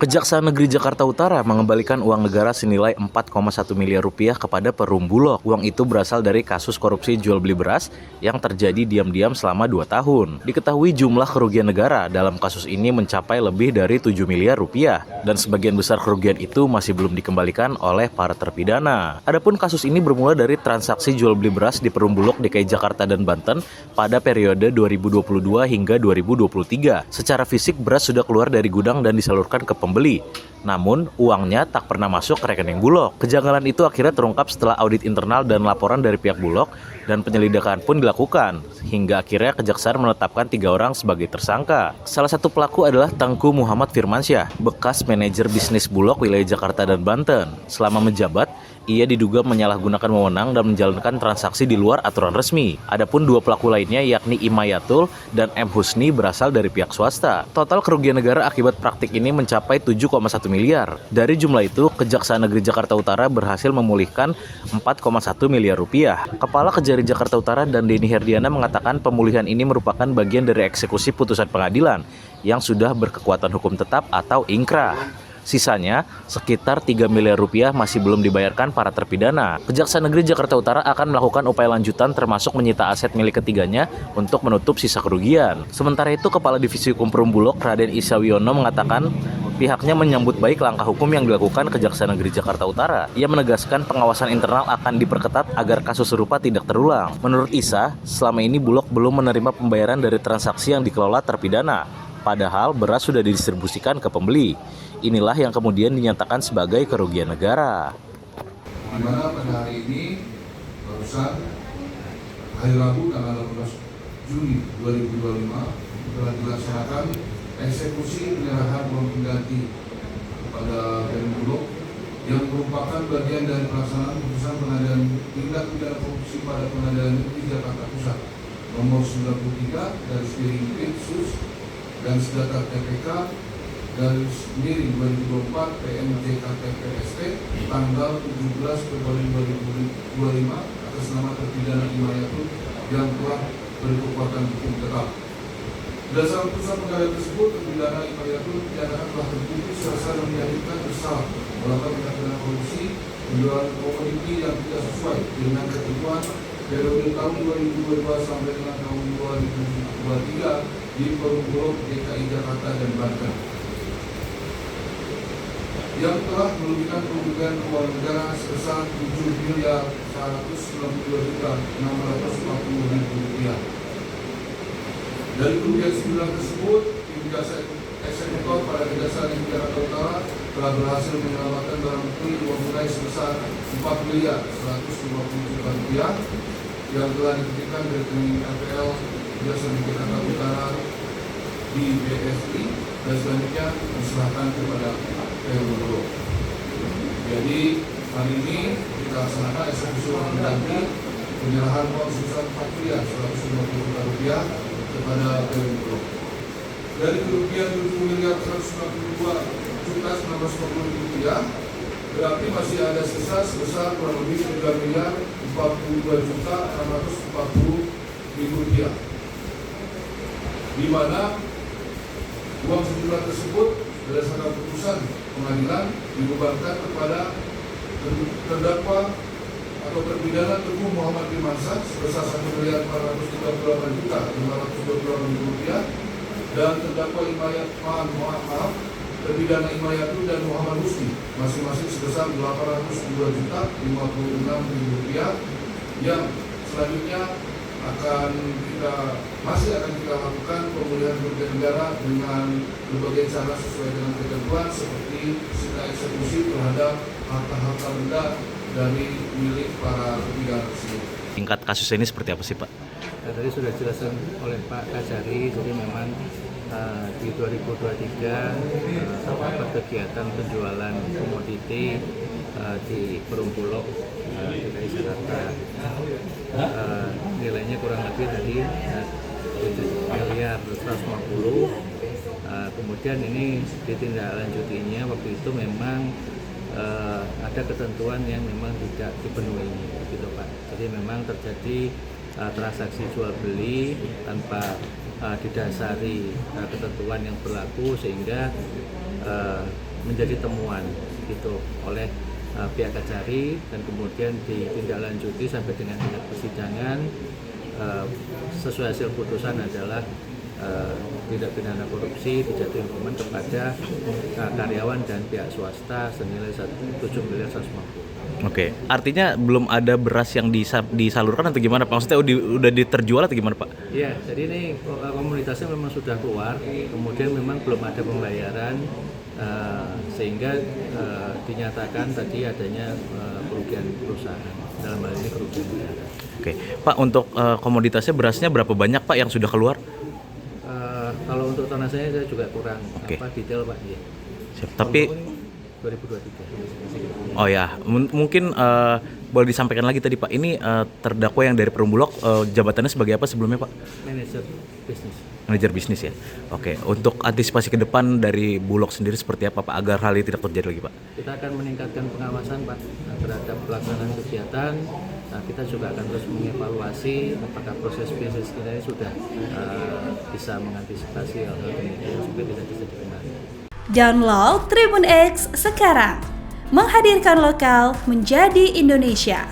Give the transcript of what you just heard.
Kejaksaan Negeri Jakarta Utara mengembalikan uang negara senilai 4,1 miliar rupiah kepada Perum Bulog. Uang itu berasal dari kasus korupsi jual beli beras yang terjadi diam-diam selama 2 tahun. Diketahui jumlah kerugian negara dalam kasus ini mencapai lebih dari 7 miliar rupiah dan sebagian besar kerugian itu masih belum dikembalikan oleh para terpidana. Adapun kasus ini bermula dari transaksi jual beli beras di Perum Bulog DKI Jakarta dan Banten pada periode 2022 hingga 2023. Secara fisik beras sudah keluar dari gudang dan disalurkan ke pembeli. Namun, uangnya tak pernah masuk ke rekening Bulog. Kejanggalan itu akhirnya terungkap setelah audit internal dan laporan dari pihak Bulog dan penyelidikan pun dilakukan. Hingga akhirnya Kejaksaan menetapkan 3 orang sebagai tersangka. Salah satu pelaku adalah Tengku Muhammad Firmansyah, bekas manajer bisnis Bulog wilayah Jakarta dan Banten. Selama menjabat, ia diduga menyalahgunakan wewenang dan menjalankan transaksi di luar aturan resmi. Adapun 2 pelaku lainnya yakni Imayatul dan M. Husni berasal dari pihak swasta. Total kerugian negara akibat praktik ini mencapai 7,1 miliar. Dari jumlah itu, Kejaksaan Negeri Jakarta Utara berhasil memulihkan 4,1 miliar rupiah. Kepala Kejari Jakarta Utara dan Denny Herdiana mengatakan pemulihan ini merupakan bagian dari eksekusi putusan pengadilan yang sudah berkekuatan hukum tetap atau ingkrah. Sisanya, sekitar 3 miliar rupiah masih belum dibayarkan para terpidana. Kejaksaan Negeri Jakarta Utara akan melakukan upaya lanjutan termasuk menyita aset milik ketiganya untuk menutup sisa kerugian. Sementara itu, Kepala Divisi Hukum Perum Bulog, Raden Isa Wiono mengatakan pihaknya menyambut baik langkah hukum yang dilakukan Kejaksaan Negeri Jakarta Utara. Ia menegaskan pengawasan internal akan diperketat agar kasus serupa tidak terulang. Menurut Isa, selama ini Bulog belum menerima pembayaran dari transaksi yang dikelola terpidana. Padahal beras sudah didistribusikan ke pembeli. Inilah yang kemudian dinyatakan sebagai kerugian negara. Di mana pada hari ini barusan hari Rabu tanggal 18 Juni 2025 telah dilaksanakan eksekusi penyerahan uang pengganti kepada Perum Bulog yang merupakan bagian dari pelaksanaan putusan pengadilan tindak pidana korupsi pada Pengadilan Negeri Jakarta Pusat nomor 93 garis miring P.Sus dan Sedata TPK garis miring 2024 PMJKTPST tanggal 17 Februari 2025 atas nama terpidana Imayatul yang telah berkekuatan hukum tetap. Berdasarkan putusan pengadilan tersebut, terpidana Imayatul dinyatakan telah terbukti serasa dan meyakinkan bersalah melakukan tindak pidana korupsi penjualan komoditi yang tidak sesuai dengan ketentuan periode tahun 2022 sampai dengan tahun 2023 di Perum Bulog DKI Jakarta dan Banten, yang telah merugikan kerugian keuangan negara sebesar 7 miliar 192 juta 640 ribu rupiah. Dari kerugian 9 tersebut, tim jasa eksekutor pada Kejaksaan Negeri Jakarta Utara telah berhasil menyelamatkan barang bukti uang tunai sebesar 4 miliar 150 juta rupiah yang telah dititipkan dari rekening RPL Kejaksaan Negeri Jakarta Utara di BSI dan selanjutnya diserahkan kepada Perum Bulog. Jadi hari ini kita laksanakan eksekusi uang pengganti penyerahan uang sebesar 4 miliar 150 juta rupiah kepada Perum Bulog. Dari kerugian 7 miliar 192 juta 940 rupiah, berarti masih ada sisa sebesar kurang lebih 3 miliar 42 juta 640 ribu rupiah, di mana uang sejumlah tersebut berdasarkan putusan pengadilan dibebankan kepada terdakwa atau terpidana Tengku Muhammad Firmansyah sebesar 1 miliar 438 juta 528 ribu rupiah dan terdakwa terpidana Imayatul dan Muhammad Husni masing-masing sebesar 802 juta 56 ribu rupiah yang selanjutnya masih akan kita lakukan pemulihan kerugian negara dengan berbagai cara sesuai dengan ketentuan seperti sita eksekusi terhadap harta-harta benda dari milik para terpidana tersebut. Tingkat kasus ini seperti apa sih, Pak? Tadi sudah dijelaskan oleh Pak Kajari, jadi memang di 2023 terdapat kegiatan penjualan komoditi di Perum Bulog DKI Jakarta, nilainya kurang lebih dari 7 miliar 150. Kemudian ini ditindaklanjutinya waktu itu memang ada ketentuan yang memang tidak dipenuhi, gitu Pak. Jadi memang terjadi transaksi jual beli tanpa didasari ketentuan yang berlaku, sehingga menjadi temuan gitu oleh pihak Kajari, dan kemudian ditindaklanjuti sampai dengan tingkat persidangan. Sesuai hasil putusan adalah tindak pidana korupsi dijatuhi hukuman kepada karyawan dan pihak swasta senilai 7.150.000. Oke, artinya belum ada beras yang disalurkan atau gimana Pak? Maksudnya udah diterjual atau gimana Pak? Iya, jadi ini komunitasnya memang sudah keluar, kemudian memang belum ada pembayaran, sehingga dinyatakan tadi adanya kerugian perusahaan, dalam hal ini kerugian negara. Oke, Pak, untuk komoditasnya berasnya berapa banyak Pak yang sudah keluar? Kalau untuk tonasenya saya juga kurang detail Pak. Ya. Siap, tapi 2023. oh ya, mungkin boleh disampaikan lagi tadi Pak, ini terdakwa yang dari Perumbulok jabatannya sebagai apa sebelumnya Pak? Manajer bisnis. Manajer bisnis ya. Oke, untuk antisipasi ke depan dari Bulog sendiri seperti apa Pak agar hal ini tidak terjadi lagi Pak? Kita akan meningkatkan pengawasan Pak terhadap pelaksanaan kegiatan. Nah, kita juga akan terus mengevaluasi apakah proses bisnis kita ini sudah bisa mengantisipasi hal-hal demikian supaya tidak bisa dikenal. Download Tribun X sekarang, menghadirkan lokal menjadi Indonesia.